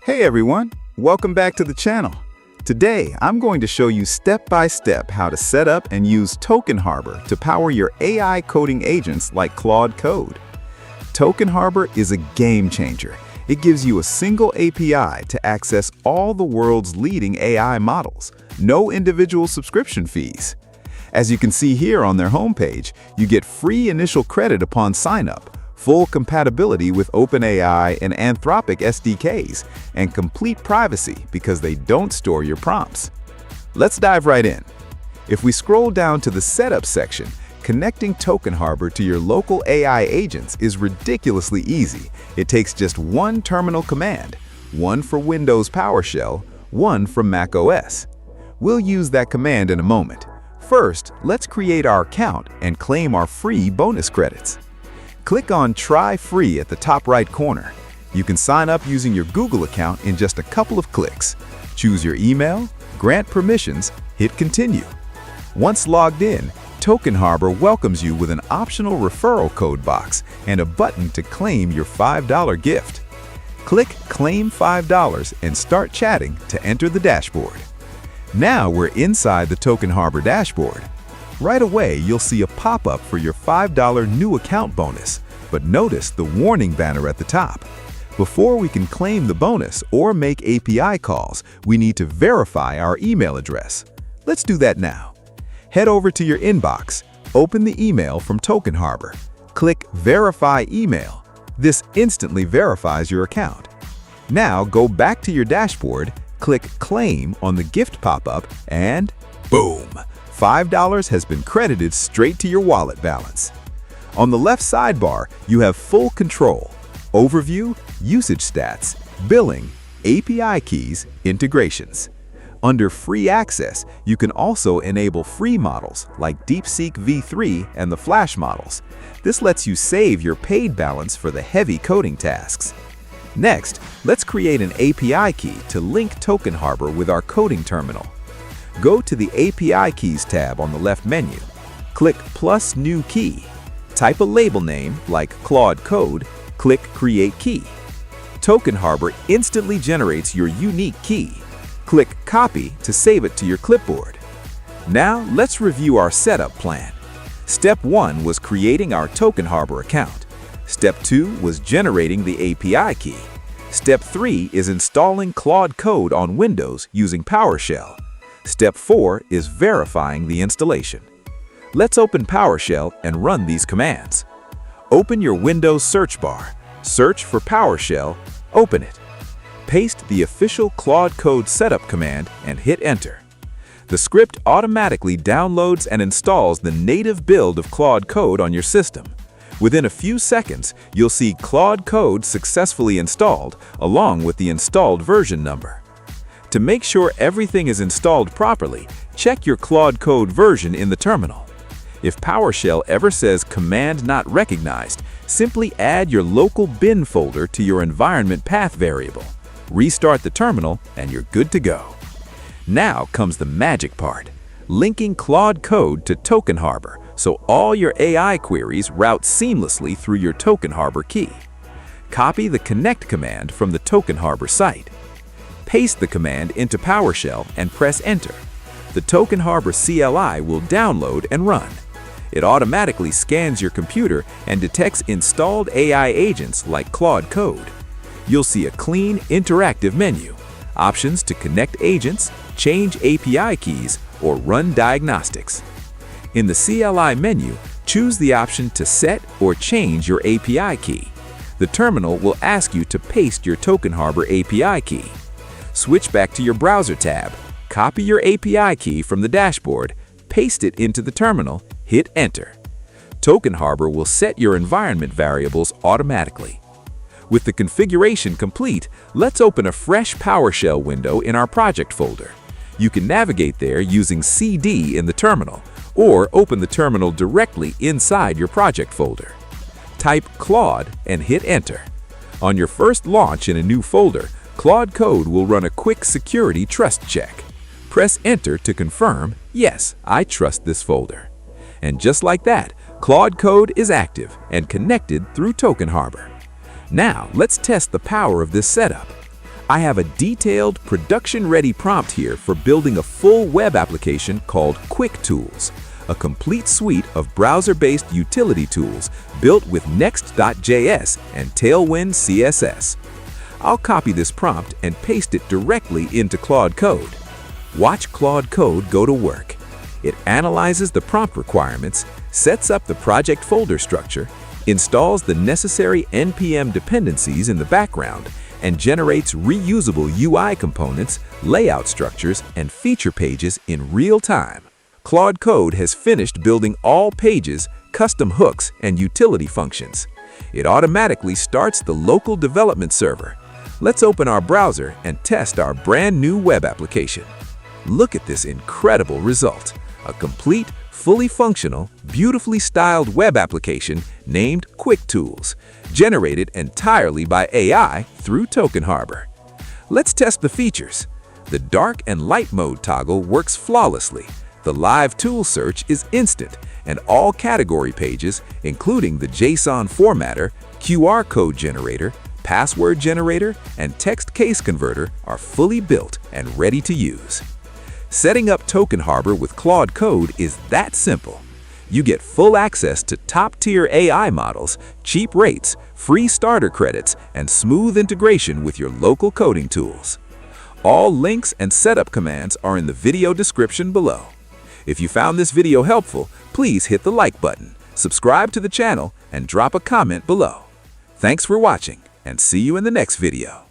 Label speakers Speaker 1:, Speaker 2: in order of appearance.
Speaker 1: Hey everyone, welcome back to the channel. Today, I'm going to show you step-by-step how to set up and use Token Harbor to power your AI coding agents like Claude Code. Token Harbor is a game changer. It gives you a single API to access all the world's leading AI models, no individual subscription fees. As you can see here on their homepage, you get free initial credit upon sign-up, full compatibility with OpenAI and Anthropic SDKs, and complete privacy because they don't store your prompts. Let's dive right in. If we scroll down to the Setup section, connecting Token Harbor to your local AI agents is ridiculously easy. It takes just one terminal command, one for Windows PowerShell, one from Mac OS. We'll use that command in a moment. First, let's create our account and claim our free bonus credits. Click on Try Free at the top right corner. You can sign up using your Google account in just a couple of clicks. Choose your email, grant permissions, hit Continue. Once logged in, Token Harbor welcomes you with an optional referral code box and a button to claim your $5 gift. Click Claim $5 and start chatting to enter the dashboard. Now we're inside the Token Harbor dashboard. Right away, you'll see a pop-up for your $5 new account bonus, but notice the warning banner at the top. Before we can claim the bonus or make API calls, we need to verify our email address. Let's do that now. Head over to your inbox, open the email from Token Harbor. Click Verify Email. This instantly verifies your account. Now go back to your dashboard, click Claim on the gift pop-up, and boom! $5 has been credited straight to your wallet balance. On the left sidebar, you have full control: Overview, Usage Stats, Billing, API Keys, Integrations. Under Free Access, you can also enable free models like DeepSeek V3 and the Flash models. This lets you save your paid balance for the heavy coding tasks. Next, let's create an API key to link Token Harbor with our coding terminal. Go to the API Keys tab on the left menu. Click Plus New Key. Type a label name like Claude Code. Click Create Key. Token Harbor instantly generates your unique key. Click Copy to save it to your clipboard. Now let's review our setup plan. Step 1 was creating our Token Harbor account. Step 2 was generating the API key. Step 3 is installing Claude Code on Windows using PowerShell. Step 4 is verifying the installation. Let's open PowerShell and run these commands. Open your Windows search bar, search for PowerShell, open it. Paste the official Claude Code setup command and hit Enter. The script automatically downloads and installs the native build of Claude Code on your system. Within a few seconds, you'll see Claude Code successfully installed along with the installed version number. To make sure everything is installed properly, check your Claude Code version in the terminal. If PowerShell ever says Command Not Recognized, simply add your local bin folder to your environment path variable. Restart the terminal and you're good to go. Now comes the magic part: linking Claude Code to Token Harbor so all your AI queries route seamlessly through your Token Harbor key. Copy the Connect command from the Token Harbor site. Paste the command into PowerShell and press Enter. The Token Harbor CLI will download and run. It automatically scans your computer and detects installed AI agents like Claude Code. You'll see a clean, interactive menu, options to connect agents, change API keys, or run diagnostics. In the CLI menu, choose the option to set or change your API key. The terminal will ask you to paste your Token Harbor API key. Switch back to your browser tab, copy your API key from the dashboard, paste it into the terminal, hit Enter. Token Harbor will set your environment variables automatically. With the configuration complete, let's open a fresh PowerShell window in our project folder. You can navigate there using CD in the terminal, or open the terminal directly inside your project folder. Type Claude and hit Enter. On your first launch in a new folder, Claude Code will run a quick security trust check. Press Enter to confirm, yes, I trust this folder. And just like that, Claude Code is active and connected through Token Harbor. Now, let's test the power of this setup.
Speaker 2: I have a detailed, production-ready prompt here for building a full web application called Quick Tools, a complete suite of browser-based utility tools built with Next.js and Tailwind CSS. I'll copy this prompt and paste it directly into Claude Code. Watch Claude Code go to work. It analyzes the prompt requirements, sets up the project folder structure, installs the necessary NPM dependencies in the background, and generates reusable UI components, layout structures, and feature pages in real time. Claude Code has finished building all pages, custom hooks, and utility functions. It automatically starts the local development server. Let's open our browser and test our brand new web application. Look at this incredible result. A complete, fully functional, beautifully styled web application named Quick Tools, generated entirely by AI through Token Harbor. Let's test the features. The dark and light mode toggle works flawlessly. The live tool search is instant, and all category pages, including the JSON formatter, QR code generator, password generator, and text case converter, are fully built and ready to use. Setting up Token Harbor with Claude Code is that simple. You get full access to top-tier AI models, cheap rates, free starter credits, and smooth integration with your local coding tools. All links and setup commands are in the video description below. If you found this video helpful, please hit the like button, subscribe to the channel, and drop a comment below. Thanks for watching, and see you in the next video.